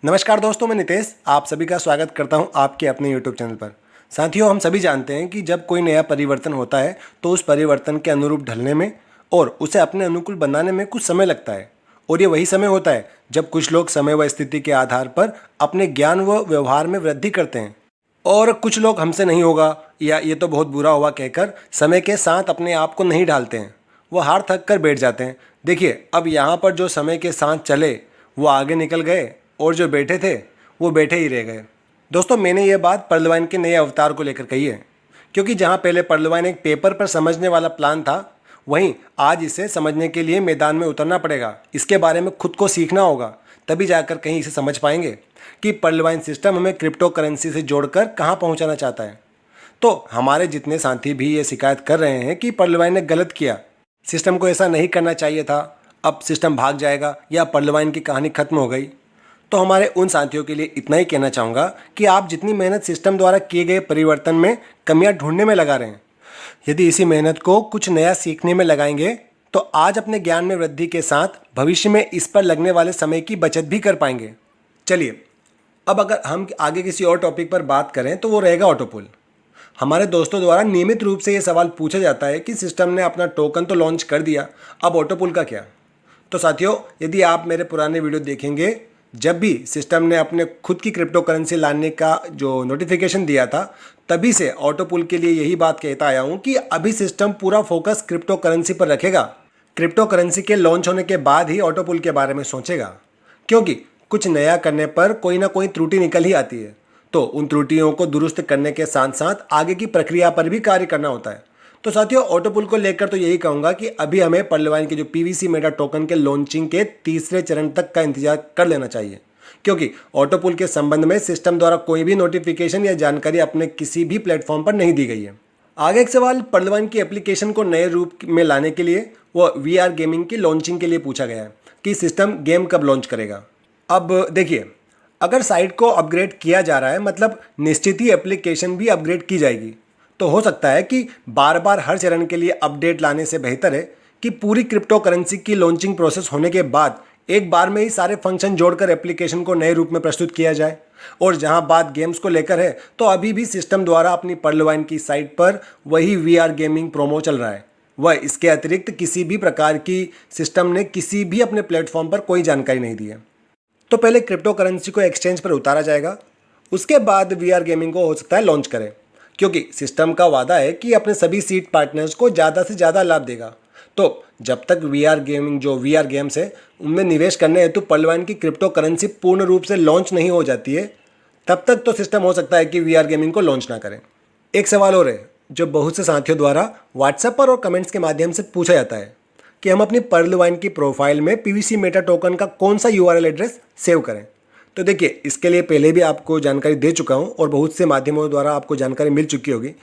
नमस्कार दोस्तों, मैं नितेश आप सभी का स्वागत करता हूं आपके अपने YouTube चैनल पर। साथियों, हम सभी जानते हैं कि जब कोई नया परिवर्तन होता है तो उस परिवर्तन के अनुरूप ढलने में और उसे अपने अनुकूल बनाने में कुछ समय लगता है। और ये वही समय होता है जब कुछ लोग समय व स्थिति के आधार पर अपने ज्ञान व व्यवहार में वृद्धि करते हैं और कुछ लोग हमसे नहीं होगा या ये तो बहुत बुरा हुआ कहकर समय के साथ अपने आप को नहीं ढालते हैं, वो हार थक कर बैठ जाते हैं। देखिए, अब यहाँ पर जो समय के साथ चले वो आगे निकल गए और जो बैठे थे वो बैठे ही रह गए। दोस्तों, मैंने ये बात पर्लवाइन के नए अवतार को लेकर कही है, क्योंकि जहाँ पहले पर्लवाइन एक पेपर पर समझने वाला प्लान था, वहीं आज इसे समझने के लिए मैदान में उतरना पड़ेगा। इसके बारे में खुद को सीखना होगा, तभी जाकर कहीं इसे समझ पाएंगे कि पर्लवाइन सिस्टम हमें क्रिप्टो करेंसी से जोड़कर कहाँ पहुँचाना चाहता है। तो हमारे जितने साथी भी ये शिकायत कर रहे हैं कि पर्लवाइन ने गलत किया, सिस्टम को ऐसा नहीं करना चाहिए था, अब सिस्टम भाग जाएगा या पर्लवाइन की कहानी खत्म हो गई, तो हमारे उन साथियों के लिए इतना ही कहना चाहूँगा कि आप जितनी मेहनत सिस्टम द्वारा किए गए परिवर्तन में कमियां ढूंढने में लगा रहे हैं, यदि इसी मेहनत को कुछ नया सीखने में लगाएंगे तो आज अपने ज्ञान में वृद्धि के साथ भविष्य में इस पर लगने वाले समय की बचत भी कर पाएंगे। चलिए, अब अगर हम आगे किसी और टॉपिक पर बात करें तो वो रहेगा ऑटोपुल। हमारे दोस्तों द्वारा नियमित रूप से ये सवाल पूछा जाता है कि सिस्टम ने अपना टोकन तो लॉन्च कर दिया, अब ऑटोपुल का क्या। तो साथियों, यदि आप मेरे पुराने वीडियो देखेंगे, जब भी सिस्टम ने अपने खुद की क्रिप्टो करेंसी लाने का जो नोटिफिकेशन दिया था, तभी से ऑटोपुल के लिए यही बात कहता आया हूँ कि अभी सिस्टम पूरा फोकस क्रिप्टो करेंसी पर रखेगा। क्रिप्टो करेंसी के लॉन्च होने के बाद ही ऑटोपुल के बारे में सोचेगा, क्योंकि कुछ नया करने पर कोई ना कोई त्रुटि निकल ही आती है, तो उन त्रुटियों को दुरुस्त करने के साथ साथ आगे की प्रक्रिया पर भी कार्य करना होता है। तो साथियों, ऑटोपुल को लेकर तो यही कहूँगा कि अभी हमें पर्लवाइन के जो पीवीसी मेटा टोकन के लॉन्चिंग के तीसरे चरण तक का इंतजार कर लेना चाहिए, क्योंकि ऑटोपुल के संबंध में सिस्टम द्वारा कोई भी नोटिफिकेशन या जानकारी अपने किसी भी प्लेटफॉर्म पर नहीं दी गई है। आगे एक सवाल पर्लवाइन की एप्लीकेशन को नए रूप में लाने के लिए वो वीआर गेमिंग की लॉन्चिंग के लिए पूछा गया है कि सिस्टम गेम कब लॉन्च करेगा। अब देखिए, अगर साइट को अपग्रेड किया जा रहा है, मतलब निश्चित ही एप्लीकेशन भी अपग्रेड की जाएगी। तो हो सकता है कि बार बार हर चरण के लिए अपडेट लाने से बेहतर है कि पूरी क्रिप्टो करेंसी की लॉन्चिंग प्रोसेस होने के बाद एक बार में ही सारे फंक्शन जोड़कर एप्लीकेशन को नए रूप में प्रस्तुत किया जाए। और जहां बात गेम्स को लेकर है, तो अभी भी सिस्टम द्वारा अपनी पर्लवाइन की साइट पर वही वीआर गेमिंग प्रोमो चल रहा है। वह इसके अतिरिक्त किसी भी प्रकार की सिस्टम ने किसी भी अपने प्लेटफॉर्म पर कोई जानकारी नहीं दी है। तो पहले क्रिप्टो करेंसी को एक्सचेंज पर उतारा जाएगा, उसके बाद वीआर गेमिंग को हो सकता है लॉन्च करें, क्योंकि सिस्टम का वादा है कि अपने सभी सीड पार्टनर्स को ज़्यादा से ज़्यादा लाभ देगा। तो जब तक वीआर गेमिंग जो वीआर गेम्स है उनमें निवेश करने हेतु पर्लवाइन की क्रिप्टो करेंसी पूर्ण रूप से लॉन्च नहीं हो जाती है, तब तक तो सिस्टम हो सकता है कि वीआर गेमिंग को लॉन्च ना करें। एक सवाल और है जो बहुत से साथियों द्वारा व्हाट्सएप पर और कमेंट्स के माध्यम से पूछा जाता है कि हम अपनी पर्लवाइन की प्रोफाइल में पीवीसी मेटा टोकन का कौन सा यूआरएल एड्रेस सेव करें। तो देखिए, इसके लिए पहले भी आपको जानकारी दे चुका हूं और बहुत से माध्यमों द्वारा आपको जानकारी मिल चुकी होगी।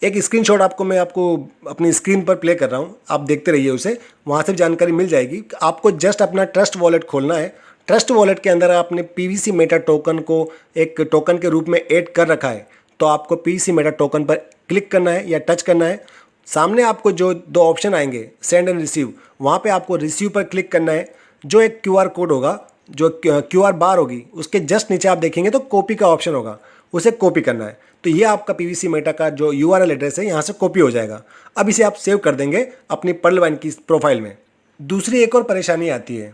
एक स्क्रीनशॉट मैं आपको अपनी स्क्रीन पर प्ले कर रहा हूं, आप देखते रहिए उसे, वहां से जानकारी मिल जाएगी। आपको जस्ट अपना ट्रस्ट वॉलेट खोलना है। ट्रस्ट वॉलेट के अंदर आपने पीवीसी मेटा टोकन को एक टोकन के रूप में ऐड कर रखा है, तो आपको पीवीसी मेटा टोकन पर क्लिक करना है या टच करना है। सामने आपको जो दो ऑप्शन आएंगे, सेंड एंड रिसीव, वहाँ पे आपको रिसीव पर क्लिक करना है। जो एक क्यूआर कोड होगा, जो क्यूआर बार होगी, उसके जस्ट नीचे आप देखेंगे तो कॉपी का ऑप्शन होगा, उसे कॉपी करना है। तो ये आपका पीवीसी मेटा का जो यूआरएल एड्रेस है यहाँ से कॉपी हो जाएगा। अब इसे आप सेव कर देंगे अपनी पर्लवाइन की प्रोफाइल में। दूसरी एक और परेशानी आती है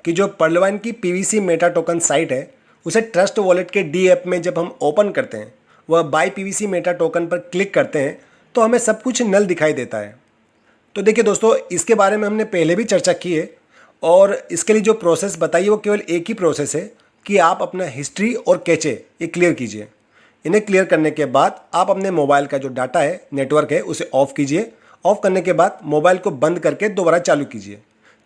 कि जो पर्लवाइन की पीवीसी मेटा टोकन साइट है, उसे ट्रस्ट वॉलेट के डी ऐप में जब हम ओपन करते हैं, वह बाय पीवीसी मेटा टोकन पर क्लिक करते हैं, तो हमें सब कुछ नल दिखाई देता है। तो देखिए दोस्तों, इसके बारे में हमने पहले भी चर्चा की है और इसके लिए जो प्रोसेस बताइए वो केवल एक ही प्रोसेस है कि आप अपना हिस्ट्री और कैचे ये क्लियर कीजिए। इन्हें क्लियर करने के बाद आप अपने मोबाइल का जो डाटा है, नेटवर्क है, उसे ऑफ कीजिए। ऑफ करने के बाद मोबाइल को बंद करके दोबारा चालू कीजिए।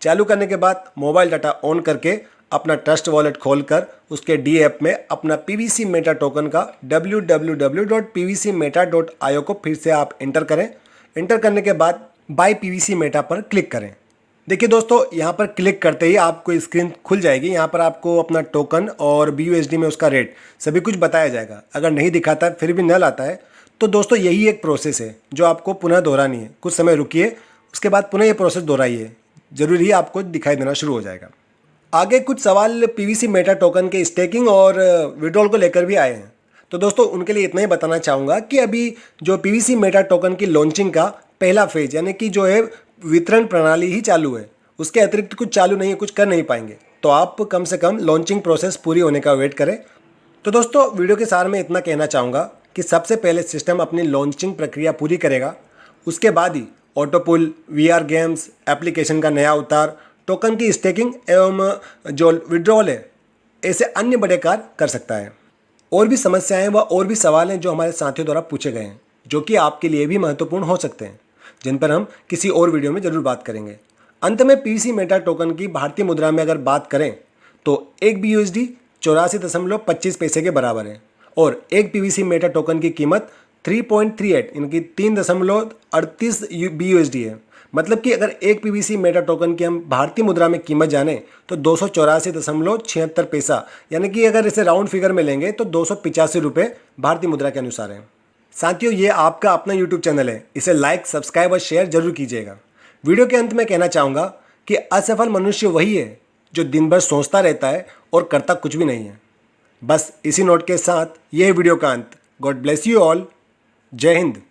चालू करने के बाद मोबाइल डाटा ऑन करके अपना ट्रस्ट वॉलेट खोलकर उसके डी ऐप में अपना पीवीसी मेटा टोकन का www.pvcmeta.io को फिर से आप एंटर करें। एंटर करने के बाद बाय पीवीसी मेटा पर क्लिक करें। देखिए दोस्तों, यहाँ पर क्लिक करते ही आपको स्क्रीन खुल जाएगी। यहाँ पर आपको अपना टोकन और BUSD में उसका रेट सभी कुछ बताया जाएगा। अगर नहीं दिखाता है, फिर भी नल आता है, तो दोस्तों यही एक प्रोसेस है जो आपको पुनः दोहरानी है। कुछ समय रुकिए, उसके बाद पुनः ये प्रोसेस दोहराइए, जरूरी ही आपको दिखाई देना शुरू हो जाएगा। आगे कुछ सवाल पीवीसी मेटा टोकन के स्टेकिंग और विड्रॉल को लेकर भी आए हैं। तो दोस्तों उनके लिए इतना ही बताना चाहूँगा कि अभी जो पीवीसी मेटा टोकन की लॉन्चिंग का पहला फेज यानी कि जो है वितरण प्रणाली ही चालू है, उसके अतिरिक्त कुछ चालू नहीं है, कुछ कर नहीं पाएंगे। तो आप कम से कम लॉन्चिंग प्रोसेस पूरी होने का वेट करें। तो दोस्तों वीडियो के सार में इतना कहना चाहूँगा कि सबसे पहले सिस्टम अपनी लॉन्चिंग प्रक्रिया पूरी करेगा, उसके बाद ही ऑटोपुल, वीआर गेम्स, एप्लीकेशन का नया अवतार, टोकन की स्टेकिंग एवं जो विड्रॉल है, ऐसे अन्य बड़े कार्य कर सकता है। और भी समस्याएं व और भी सवाल हैं जो हमारे साथियों द्वारा पूछे गए हैं, जो कि आपके लिए भी महत्वपूर्ण हो सकते हैं, जिन पर हम किसी और वीडियो में ज़रूर बात करेंगे। अंत में पीवीसी मेटा टोकन की भारतीय मुद्रा में अगर बात करें तो एक BUSD 84.25 पैसे के बराबर है और एक पीवीसी मेटा टोकन की कीमत 3.38 यानी कि 3.38 BUSD है। मतलब कि अगर एक पीवीसी मेटा टोकन की हम भारतीय मुद्रा में कीमत जाने तो 284.76 पैसा, यानी कि अगर इसे राउंड फिगर में लेंगे तो 285 रुपये भारतीय मुद्रा के अनुसार है। साथियों ये आपका अपना यूट्यूब चैनल है, इसे लाइक, सब्सक्राइब और शेयर जरूर कीजिएगा। वीडियो के अंत में कहना चाहूँगा कि असफल मनुष्य वही है जो दिन भर सोचता रहता है और करता कुछ भी नहीं है। बस इसी नोट के साथ यह वीडियो का अंत। God bless you all. जय हिंद।